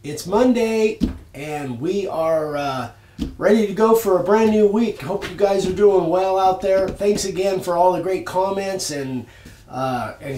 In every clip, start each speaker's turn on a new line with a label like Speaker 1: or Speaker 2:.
Speaker 1: It's Monday, and we are ready to go for a brand new week. Hope you guys are doing well out there. Thanks again for all the great comments and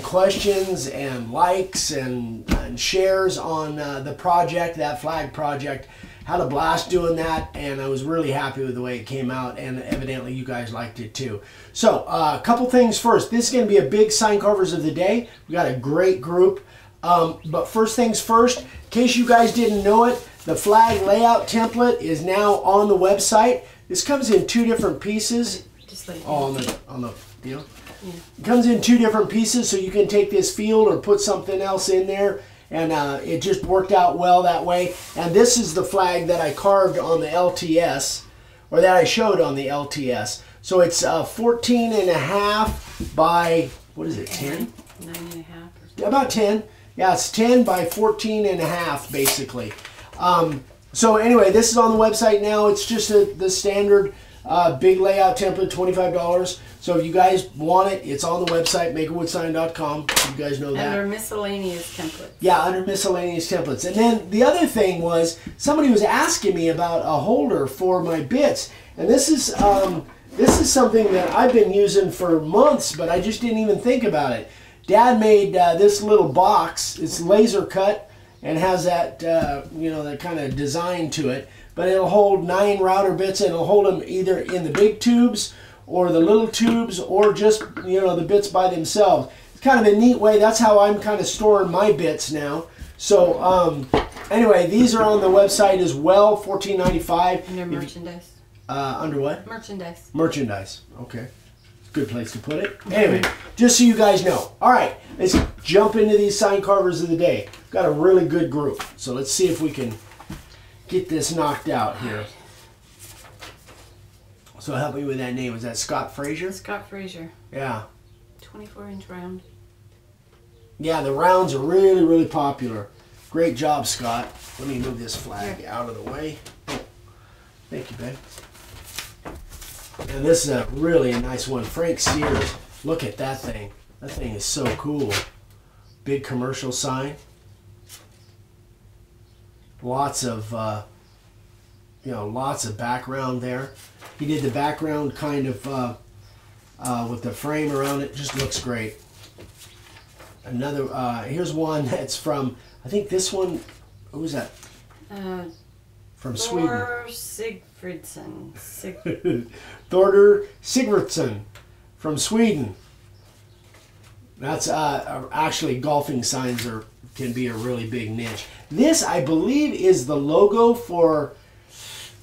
Speaker 1: questions and likes and shares on the project, that flag project. Had a blast doing that, and I was really happy with the way it came out, and evidently you guys liked it too. So a couple things first. This is going to be a big Sign Carvers of the day. We got a great group. But first things first, in case you guys didn't know it, the flag layout template is now on the website. This comes in two different pieces.
Speaker 2: Just like
Speaker 1: on the deal.
Speaker 2: Yeah.
Speaker 1: It comes in two different pieces, so you can take this field or put something else in there, and it just worked out well that way. And this is the flag that I carved on the LTS, or that I showed on the LTS. So it's 14 and a half by, what is it, 10?
Speaker 2: 9 and a half.
Speaker 1: About 10. Yeah, it's 10 by 14 and a half, basically. So anyway, this is on the website now. It's just the standard big layout template, $25. So if you guys want it, it's on the website, makeawoodsign.com. You guys know that.
Speaker 2: Under miscellaneous templates.
Speaker 1: Yeah, under miscellaneous templates. And then the other thing was, somebody was asking me about a holder for my bits. And this is something that I've been using for months, but I just didn't even think about it. Dad made this little box. It's laser cut and has that, that kind of design to it. But it'll hold 9 router bits, and it'll hold them either in the big tubes or the little tubes, or just, the bits by themselves. It's kind of a neat way. That's how I'm kind of storing my bits now. So anyway, these are on the website as well, $14.95.
Speaker 2: Under merchandise.
Speaker 1: Under what?
Speaker 2: Merchandise.
Speaker 1: Merchandise. Okay. Good place to put it. Anyway, just so you guys know. All right, let's jump into these Sign Carvers of the day. Got a really good group, so let's see if we can get this knocked out here. So help me with that name. Is that Scott Frazier?
Speaker 2: Scott Frazier.
Speaker 1: Yeah.
Speaker 2: 24-inch round.
Speaker 1: Yeah, the rounds are really, really popular. Great job, Scott. Let me move this flag out of the way. Oh, thank you, babe. And this is a really nice one. Frank Sears. Look at that thing. That thing is so cool. Big commercial sign. Lots of, lots of background there. He did the background kind of with the frame around it. Just looks great. Another, here's one that's from, I think this one, who was that? From Sweden. Thorder Sigvardsson from Sweden. That's actually, golfing signs can be a really big niche. This, I believe, is the logo for,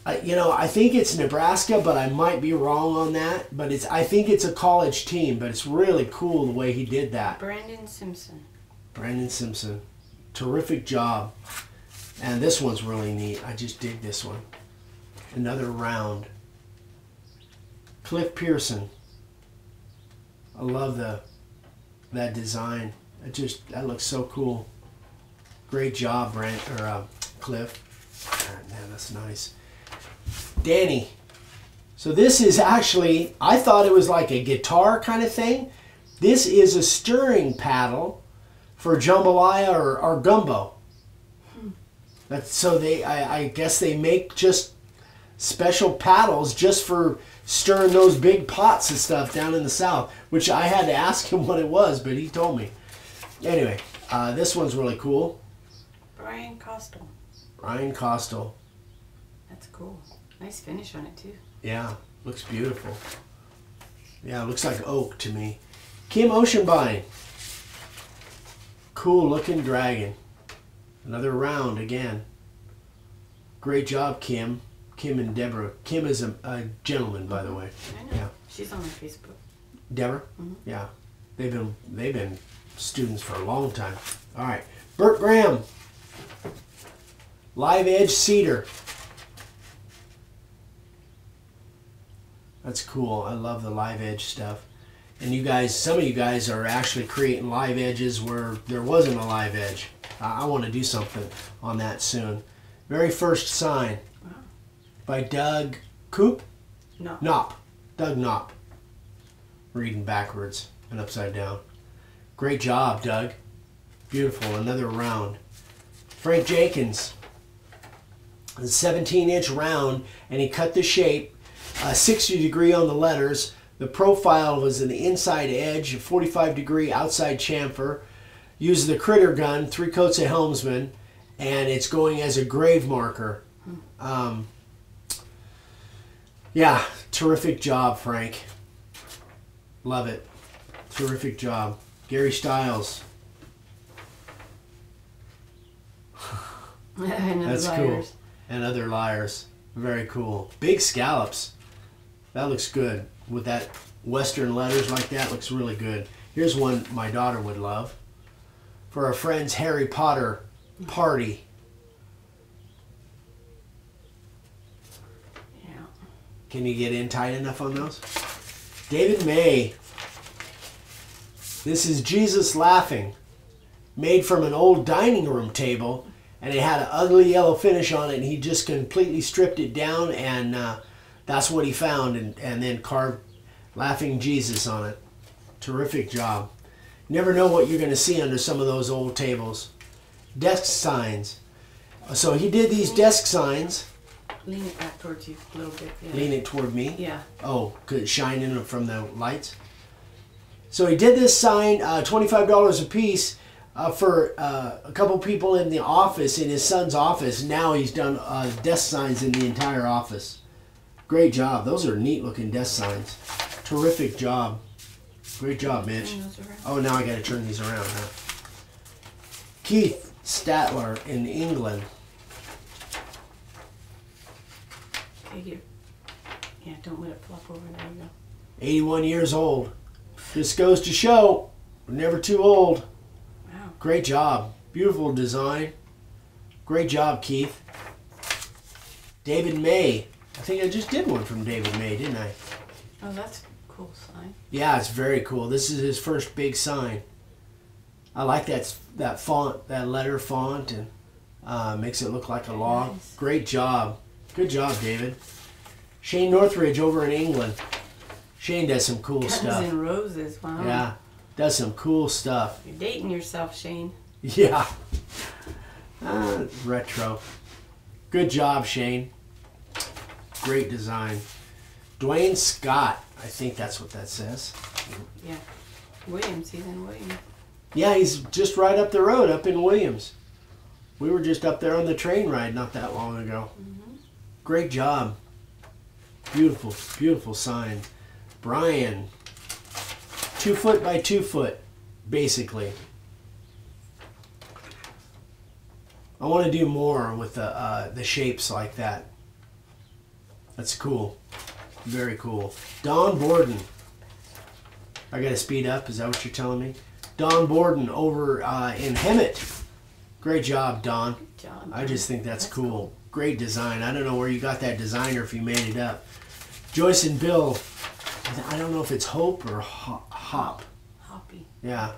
Speaker 1: I think it's Nebraska, but I might be wrong on that. But I think it's a college team, but it's really cool the way he did that.
Speaker 2: Brandon Simpson.
Speaker 1: Brandon Simpson. Terrific job. And this one's really neat. I just dig this one. Another round. Cliff Pearson. I love that design. That looks so cool. Great job, Cliff. Man, that's nice. Danny. So this is actually, I thought it was like a guitar kind of thing. This is a stirring paddle for jambalaya or gumbo. So I guess they make just special paddles just for stirring those big pots and stuff down in the South, which I had to ask him what it was, but he told me. Anyway, this one's really cool.
Speaker 2: Brian Costle.
Speaker 1: Brian Costle.
Speaker 2: That's cool. Nice finish on it too.
Speaker 1: Yeah, looks beautiful. Yeah, it looks like oak to me. Kim Oceanbine. Cool looking dragon. Another round again. Great job, Kim. Kim and Deborah. Kim is a gentleman, by the way.
Speaker 2: I know.
Speaker 1: Yeah.
Speaker 2: She's on my Facebook.
Speaker 1: Deborah?
Speaker 2: Mm-hmm.
Speaker 1: Yeah. They've been students for a long time. All right. Burt Graham. Live edge cedar. That's cool. I love the live edge stuff. And you guys, some of you guys are actually creating live edges where there wasn't a live edge. I want to do something on that soon. Very first sign.
Speaker 2: Wow.
Speaker 1: By Doug Coop?
Speaker 2: No.
Speaker 1: Knopp. Doug Knopp. Reading backwards and upside down. Great job, Doug. Beautiful. Another round. Frank Jenkins. a 17-inch round, and he cut the shape, 60 degree on the letters. The profile was an inside edge, a 45 degree outside chamfer. Used the critter gun, 3 coats of helmsman, and it's going as a grave marker. Yeah, terrific job, Frank. Love it. Terrific job. Gary Stiles. That's cool. And other liars. Very cool. Big scallops. That looks good. With that Western letters like that, looks really good. Here's one my daughter would love. For our friend's Harry Potter party.
Speaker 2: Yeah.
Speaker 1: Can you get in tight enough on those? David May. This is Jesus Laughing. Made from an old dining room table. And it had an ugly yellow finish on it. And he just completely stripped it down. And that's what he found. And then carved Laughing Jesus on it. Terrific job. You never know what you're going to see under some of those old tables. Desk signs. So he did these desk signs.
Speaker 2: Lean it back towards you a little bit. Yeah.
Speaker 1: Lean it toward me?
Speaker 2: Yeah.
Speaker 1: Oh, could it shine in from the lights? So he did this sign, $25 a piece, for a couple people in the office, in his son's office. Now he's done desk signs in the entire office. Great job. Those are neat looking desk signs. Terrific job. Great job, Mitch. Oh, now I got to turn these around, huh? Keith Statler in England.
Speaker 2: Okay, yeah, don't let it flop over. There you go.
Speaker 1: 81 years old. This goes to show, we're never too old.
Speaker 2: Wow.
Speaker 1: Great job. Beautiful design. Great job, Keith. David May. I think I just did one from David May, didn't I?
Speaker 2: Oh, that's a cool sign.
Speaker 1: Yeah, it's very cool. This is his first big sign. I like that font, that letter font, and makes it look like a log.
Speaker 2: Nice.
Speaker 1: Great job. Good job, David. Shane Northridge over in England. Shane does some cool stuff.
Speaker 2: Guns and Roses, wow.
Speaker 1: Yeah, does some cool stuff.
Speaker 2: You're dating yourself, Shane.
Speaker 1: Yeah. Retro. Good job, Shane. Great design. Dwayne Scott. I think that's what that says.
Speaker 2: Yeah. Williams, he's in Williams.
Speaker 1: Yeah, he's just right up the road, up in Williams. We were just up there on the train ride not that long ago.
Speaker 2: Mm-hmm.
Speaker 1: Great job. Beautiful, beautiful sign. Brian. 2 foot by 2 foot, basically. I want to do more with the shapes like that. That's cool. Very cool. Don Borden. I got to speed up. Is that what you're telling me? Don Borden over in Hemet. Great job, Don.
Speaker 2: Good job.
Speaker 1: I just think that's cool. Great design. I don't know where you got that design or if you made it up. Joyce and Bill. I don't know if it's Hope or Hop.
Speaker 2: Hoppy.
Speaker 1: Yeah.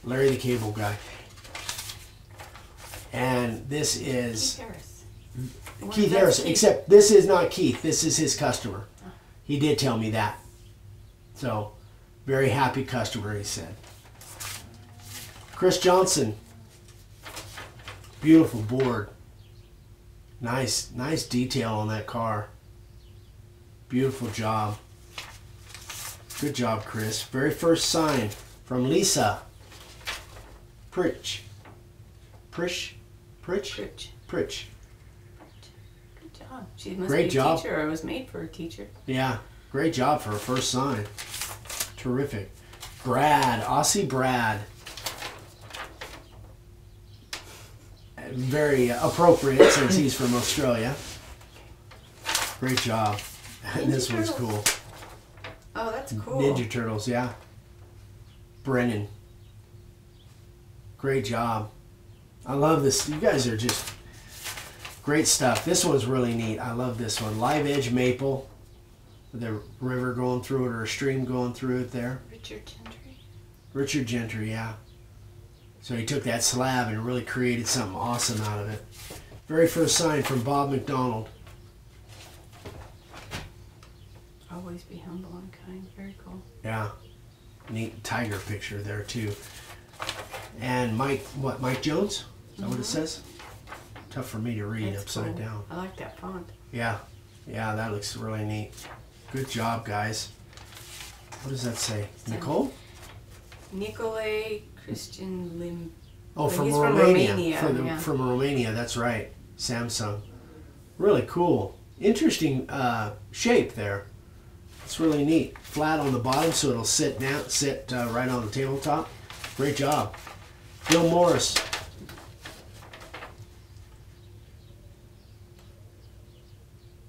Speaker 1: Larry the Cable Guy. And this is
Speaker 2: Keith Harris.
Speaker 1: Keith Harris, except this is not Keith. This is his customer. He did tell me that. So, very happy customer, he said. Chris Johnson. Beautiful board. Nice detail on that car. Beautiful job. Good job, Chris. Very first sign from Lisa. Pritch. Pritch.
Speaker 2: Good job. She must
Speaker 1: Great
Speaker 2: be
Speaker 1: job.
Speaker 2: a teacher, or was made for a teacher.
Speaker 1: Yeah, great job for her first sign. Terrific. Brad, Aussie Brad. Very appropriate since he's from Australia. Great job. And this one's cool.
Speaker 2: Oh, that's cool.
Speaker 1: Ninja Turtles, yeah. Brennan. Great job. I love this. You guys are just great stuff. This one's really neat. I love this one. Live edge maple. With a river going through it or a stream going through it there.
Speaker 2: Richard Gentry.
Speaker 1: Richard Gentry, yeah. So he took that slab and really created something awesome out of it. Very first sign from Bob McDonald.
Speaker 2: Always be humble and kind. Very cool.
Speaker 1: Yeah. Neat tiger picture there too. And Mike Jones? Is that what it says? Tough for me to read
Speaker 2: That's
Speaker 1: upside
Speaker 2: cool.
Speaker 1: down.
Speaker 2: I like that font.
Speaker 1: Yeah. Yeah, that looks really neat. Good job, guys. What does that say? Nicole?
Speaker 2: Nicolai Christian Lim.
Speaker 1: Oh, from
Speaker 2: He's
Speaker 1: Romania.
Speaker 2: from Romania.
Speaker 1: From Romania, that's right. Samsung. Really cool. Interesting shape there. It's really neat. Flat on the bottom, so it'll sit down, right on the tabletop. Great job. Bill Morris.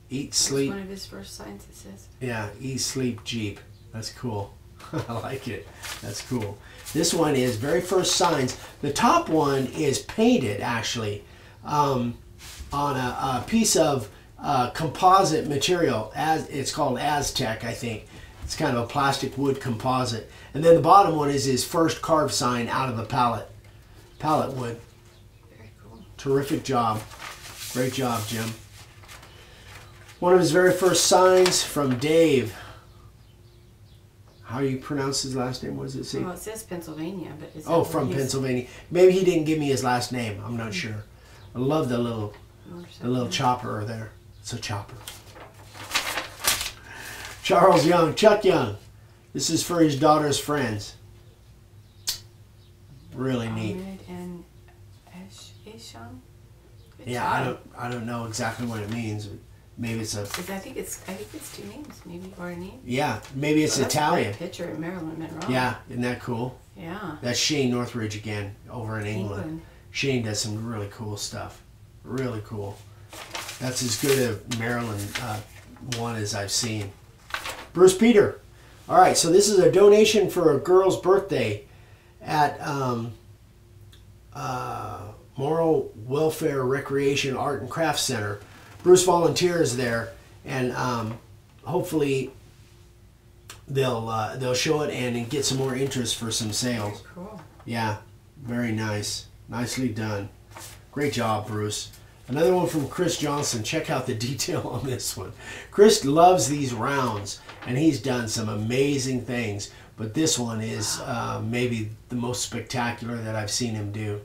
Speaker 1: Eat, sleep.
Speaker 2: That's one of his first signs, it says.
Speaker 1: Yeah, Eat, Sleep, Jeep. That's cool. I like it. That's cool. This one is very first signs. The top one is painted, actually, on a piece of composite material. It's called Aztec, I think. It's kind of a plastic wood composite. And then the bottom one is his first carved sign out of the pallet wood.
Speaker 2: Very cool.
Speaker 1: Terrific job. Great job, Jim. One of his very first signs from Dave. How do you pronounce his last name? What does it say?
Speaker 2: Well, it says Pennsylvania, but it's
Speaker 1: from Pennsylvania. Maybe he didn't give me his last name. I'm not sure. I love the little chopper there. It's a chopper. Charles Young, Chuck Young. This is for his daughter's friends. Really neat.
Speaker 2: Ahmed and Eshan.
Speaker 1: Yeah, I don't know exactly what it means. Maybe it's a.
Speaker 2: I think it's two names, maybe, or a name.
Speaker 1: Yeah, maybe it's Italian.
Speaker 2: That's a great picture of Marilyn Monroe.
Speaker 1: Yeah, isn't that cool?
Speaker 2: Yeah.
Speaker 1: That's Shane Northridge again over in England. Shane does some really cool stuff. Really cool. That's as good a Maryland one as I've seen. Bruce Peter. All right, so this is a donation for a girl's birthday at Moral Welfare Recreation Art and Crafts Center. Bruce volunteers there, and hopefully they'll show it and get some more interest for some sales.
Speaker 2: Very cool.
Speaker 1: Yeah, very nice. Nicely done. Great job, Bruce. Another one from Chris Johnson. Check out the detail on this one. Chris loves these rounds, and he's done some amazing things, but this one is maybe the most spectacular that I've seen him do.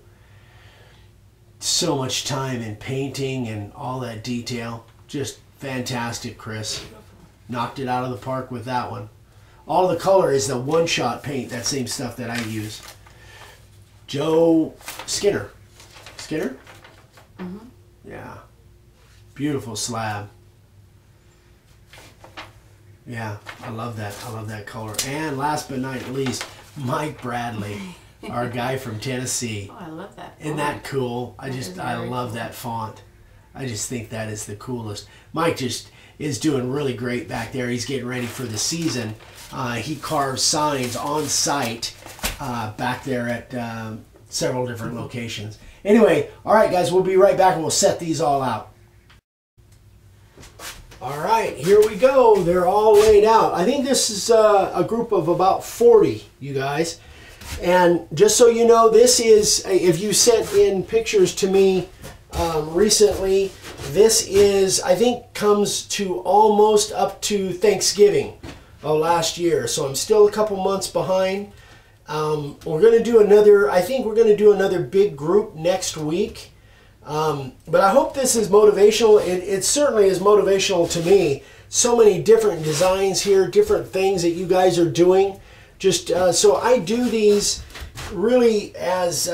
Speaker 1: So much time in painting and all that detail. Just fantastic, Chris. Knocked it out of the park with that one. All the color is the one-shot paint, that same stuff that I use. Joe Skinner. Skinner?
Speaker 2: Mm-hmm.
Speaker 1: Yeah. Beautiful slab. Yeah, I love that. I love that color. And last but not least, Mike Bradley, our guy from Tennessee.
Speaker 2: Oh, I love that.
Speaker 1: Isn't that cool? I love
Speaker 2: cool.
Speaker 1: that font. I just think that is the coolest. Mike just is doing really great back there. He's getting ready for the season. He carves signs on site back there at several different locations. Anyway, all right, guys, we'll be right back and we'll set these all out. All right, here we go. They're all laid out. I think this is a group of about 40, you guys. And just so you know, this is, if you sent in pictures to me recently, this is, I think, comes to almost up to Thanksgiving of last year. So I'm still a couple months behind. We're going to do another, I think we're going to do another big group next week. But I hope this is motivational. It certainly is motivational to me. So many different designs here, different things that you guys are doing. Just so I do these really as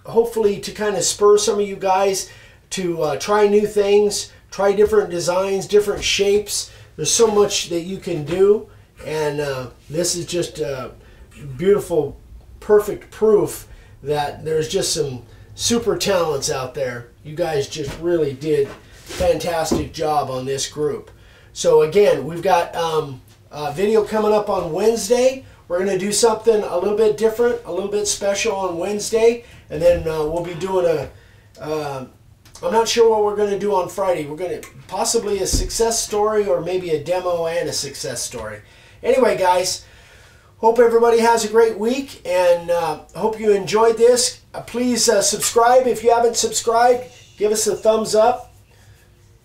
Speaker 1: hopefully to kind of spur some of you guys to try new things, try different designs, different shapes. There's so much that you can do, and this is just beautiful, perfect proof that there's just some super talents out there. You guys just really did a fantastic job on this group. So again, we've got a video coming up on Wednesday. We're going to do something a little bit different, a little bit special on Wednesday, and then we'll be doing I'm not sure what we're going to do on Friday. We're going to possibly a success story or maybe a demo and a success story. Anyway, guys, hope everybody has a great week, and hope you enjoyed this. Please subscribe if you haven't subscribed. Give us a thumbs up.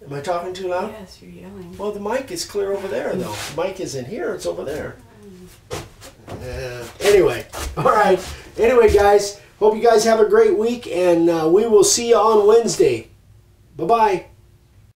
Speaker 1: Am I talking too loud?
Speaker 2: Yes, you're yelling.
Speaker 1: Well, the mic is clear over there, though. The mic isn't here. It's over there. Anyway, all right. Anyway, guys, hope you guys have a great week, and we will see you on Wednesday. Bye-bye.